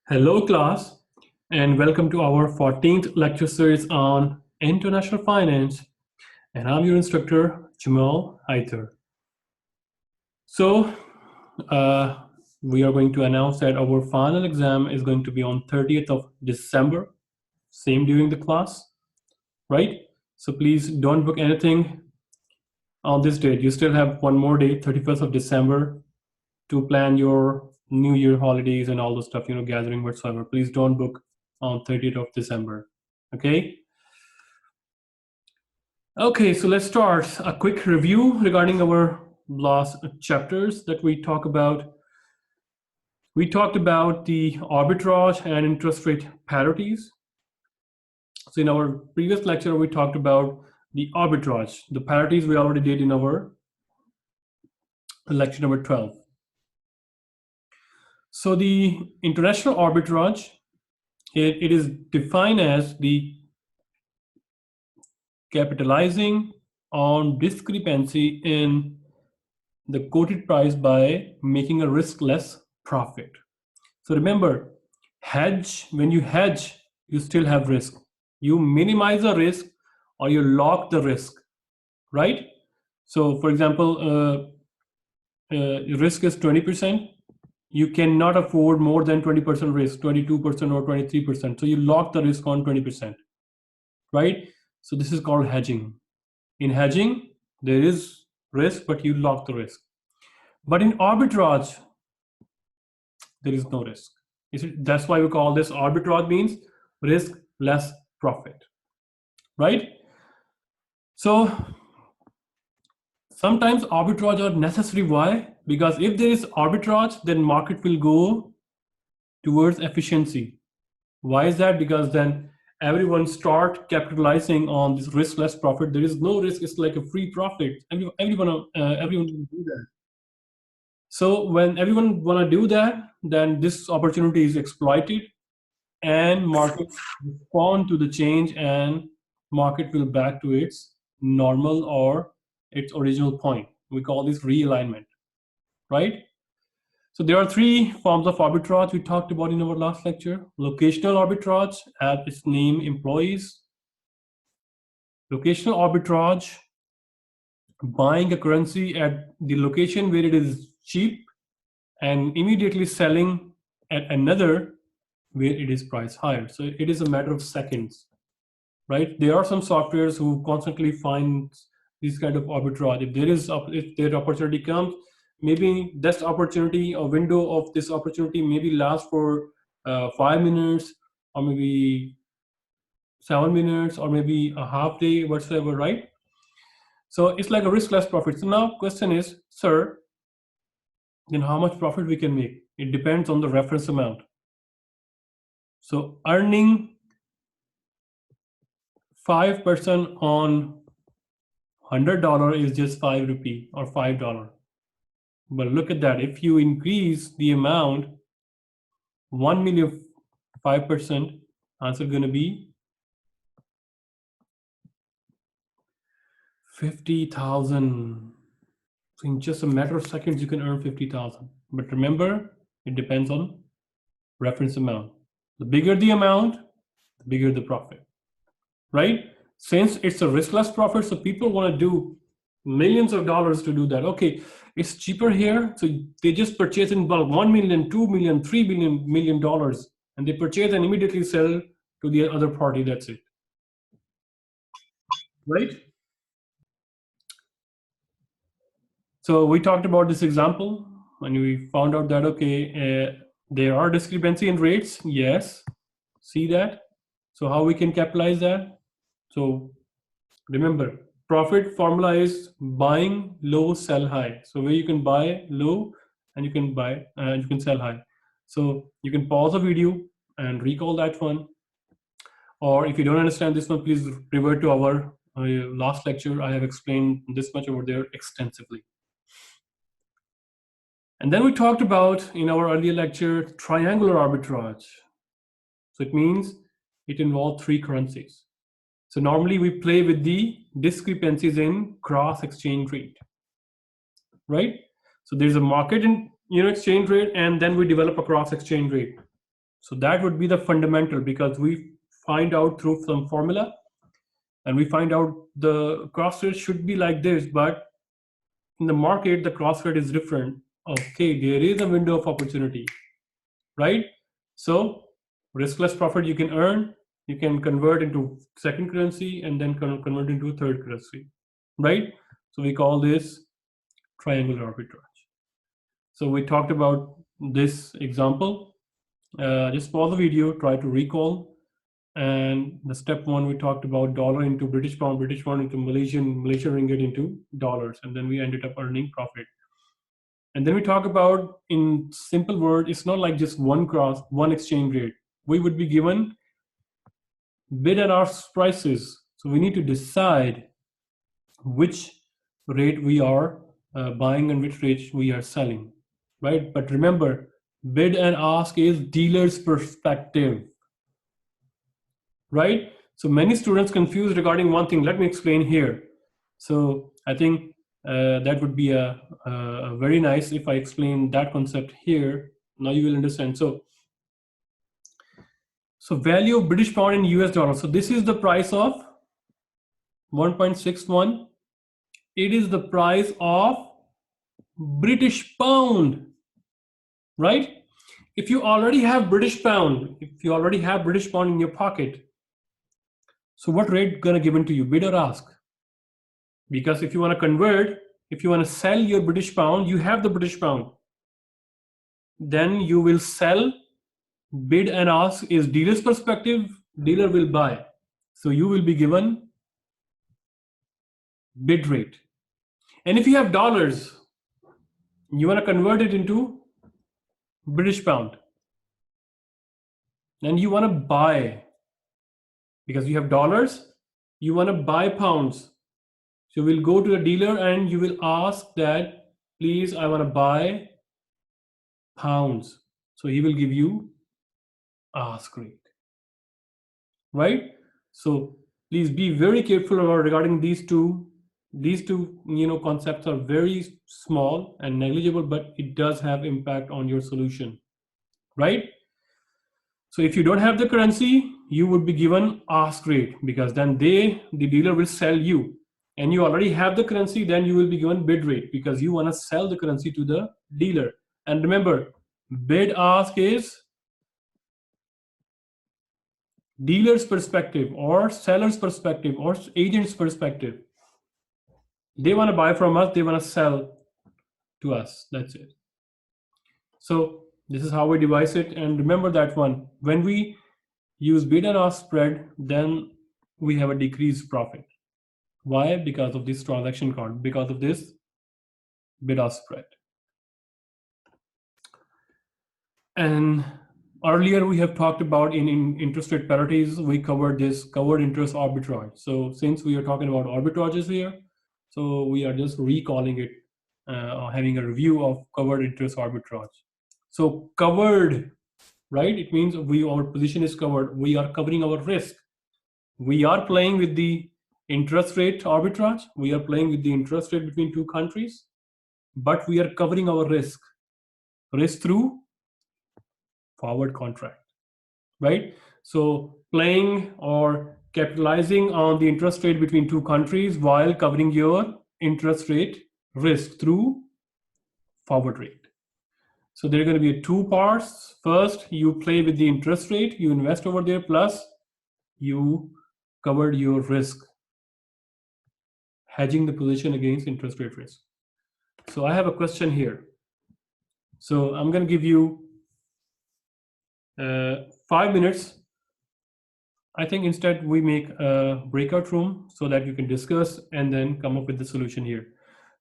Hello, class, and welcome to our 14th lecture series on international finance. And I'm your instructor, Jamal Haither. So, uh, we are going to announce that our final exam is going to be on 30th of December, same during the class, right? So please don't book anything on this date. You still have one more day, 31st of December, to plan your New Year holidays and all the stuff, gathering whatsoever. Please don't book on 30th of December. Okay? Okay, so let's start a quick review regarding our last chapters that we talk about. We talked about the arbitrage and interest rate parities. So in our previous lecture, we talked about the arbitrage. The parities we already did in our lecture number 12. So the international arbitrage, it is defined as the capitalizing on discrepancy in the quoted price by making a risk-less profit. So remember, when you hedge, you still have risk. You minimize the risk or you lock the risk, right? So for example, risk is 20%. You cannot afford more than 20% risk, 22% or 23%. So you lock the risk on 20%, right? So this is called hedging. In hedging, there is risk, but you lock the risk. But in arbitrage, there is no risk. That's why we call this arbitrage, means risk less profit, right? So sometimes arbitrage are necessary. Why? Because if there is arbitrage, then market will go towards efficiency. Why is that? Because then everyone start capitalizing on this risk-less profit. There is no risk. It's like a free profit. Everyone will do that. So when everyone want to do that, then this opportunity is exploited, and markets respond to the change, and market will back to its normal or its original point. We call this realignment, right? So there are three forms of arbitrage we talked about in our last lecture. Locational arbitrage, as its name implies. Locational arbitrage, buying a currency at the location where it is cheap and immediately selling at another where it is priced higher. So it is a matter of seconds, right? There are some softwares who constantly find these kind of arbitrage. If their opportunity comes, maybe this opportunity or window of this opportunity maybe lasts for 5 minutes or maybe 7 minutes or maybe a half day, whatsoever, right? So it's like a risk-less profit. So now question is, sir, then how much profit we can make? It depends on the reference amount. So earning 5% on $100 is just 5 rupee or $5. But look at that. If you increase the amount 1 million 5%, answer going to be 50,000. So in just a matter of seconds, you can earn 50,000. But remember, it depends on reference amount. The bigger the amount, the bigger the profit, right? Since it's a riskless profit, so people want to do millions of dollars to do that. Okay, it's cheaper here, so they just purchase in bulk 1 million, 2 million, 3 million dollars, and they purchase and immediately sell to the other party. That's it, right? So we talked about this example, and we found out that there are discrepancy in rates. Yes, see that. So how we can capitalize that? So remember, profit formula is buying low, sell high. So where you can buy low and you can sell high. So you can pause the video and recall that one. Or if you don't understand this one, please revert to our last lecture. I have explained this much over there extensively. And then we talked about in our earlier lecture, triangular arbitrage. So it means it involves three currencies. So normally we play with the discrepancies in cross exchange rate, right? So there's a market in exchange rate, and then we develop a cross exchange rate. So that would be the fundamental, because we find out through some formula, and we find out the cross rate should be like this, but in the market, the cross rate is different. Okay, there is a window of opportunity, right? So riskless profit you can earn, you can convert into second currency and then convert into third currency, right? So we call this triangular arbitrage. So we talked about this example. Just pause the video, try to recall. And the step one, we talked about dollar into British pound into Malaysian ringgit into dollars, and then we ended up earning profit. And then we talk about, in simple word, it's not like just one exchange rate. We would be given bid and ask prices. So we need to decide which rate we are buying and which rate we are selling, right? But remember, bid and ask is dealer's perspective, right? So many students confused regarding one thing. Let me explain here. So I think that would be a very nice if I explain that concept here. Now you will understand. So value of British pound in US dollar. So this is the price of 1.61. It is the price of British pound, right? If you already have British pound, in your pocket, so what rate gonna given to you, bid or ask? Because if you want to convert, if you want to sell your British pound, you have the British pound. Then you will sell, bid and ask is dealer's perspective, dealer will buy. So you will be given bid rate. And if you have dollars, you want to convert it into British pound. And you want to buy, because you have dollars, you want to buy pounds. So we'll go to the dealer and you will ask that, please, I want to buy pounds. So he will give you ask rate, right? So please be very careful regarding these two. These two, concepts are very small and negligible, but it does have impact on your solution, right? So if you don't have the currency, you would be given ask rate, because then the dealer will sell you. And you already have the currency, then you will be given bid rate, because you want to sell the currency to the dealer. And remember, bid ask is dealer's perspective or seller's perspective or agent's perspective. They want to buy from us, they want to sell to us. That's it. So this is how we devise it. And remember that one, when we use bid and ask spread, then we have a decreased profit. Why? Because of this transaction cost, because of this bid ask spread. And earlier we have talked about in interest rate parities, we covered this covered interest arbitrage. So since we are talking about arbitrages here, so we are just recalling it, having a review of covered interest arbitrage. So covered, right? It means our position is covered. We are covering our risk. We are playing with the interest rate arbitrage. We are playing with the interest rate between two countries, but we are covering our risk through forward contract, right? So playing or capitalizing on the interest rate between two countries while covering your interest rate risk through forward rate. So there are going to be two parts. First, you play with the interest rate, you invest over there, plus you covered your risk, hedging the position against interest rate risk. So I have a question here. So I'm going to give you 5 minutes. I think instead we make a breakout room so that you can discuss and then come up with the solution here.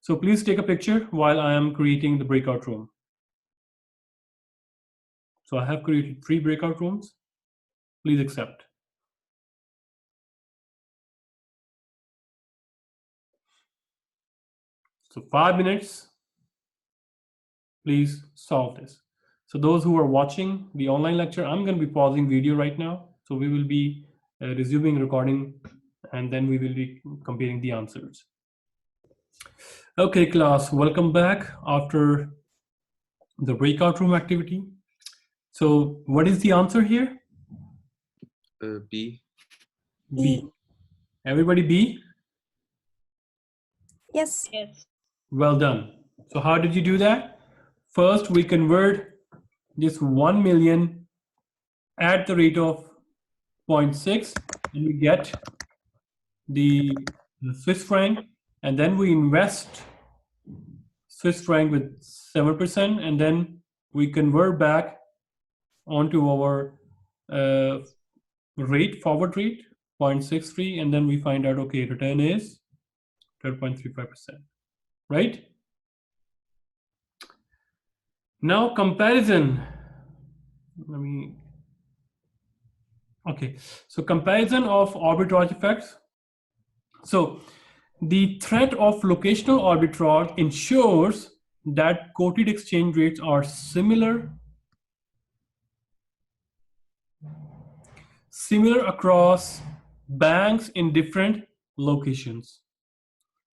So please take a picture while I am creating the breakout room. So I have created 3 breakout rooms. Please accept. So 5 minutes, please solve this. So those who are watching the online lecture, I'm going to be pausing video right now. So we will be resuming recording, and then we will be comparing the answers. Okay, class, welcome back after the breakout room activity. So what is the answer here? B. B. Everybody B? Yes. Yes. Well done. So how did you do that? First, we convert this 1 million at the rate of 0.6 and we get the Swiss franc, and then we invest Swiss franc with 7%, and then we convert back onto our forward rate, 0.63, and then we find out, okay, return is 12.35%, right? Now comparison. Okay, so comparison of arbitrage effects. So the threat of locational arbitrage ensures that quoted exchange rates are similar across banks in different locations,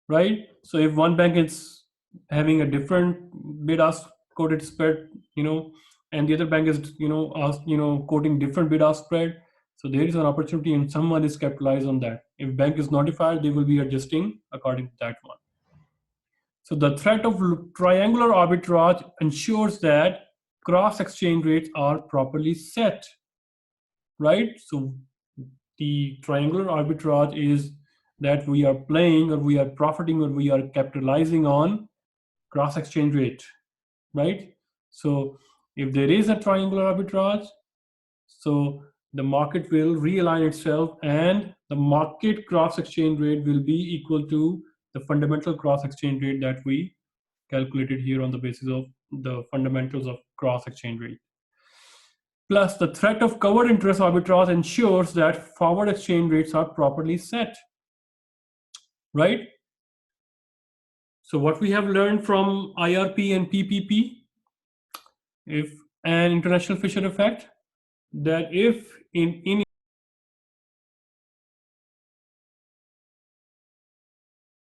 right? So if one bank is having a different bid-ask quoted spread, and the other bank is, quoting different bid-ask spread, so there is an opportunity and someone is capitalized on that. If bank is notified, they will be adjusting according to that one. So the threat of triangular arbitrage ensures that cross exchange rates are properly set, right? So the triangular arbitrage is that we are playing or we are profiting or we are capitalizing on cross exchange rate, right? So if there is a triangular arbitrage, so the market will realign itself and the market cross exchange rate will be equal to the fundamental cross exchange rate that we calculated here on the basis of the fundamentals of cross exchange rate. Plus, the threat of covered interest arbitrage ensures that forward exchange rates are properly set, right? So what we have learned from IRP and PPP, if an international Fisher effect, that if in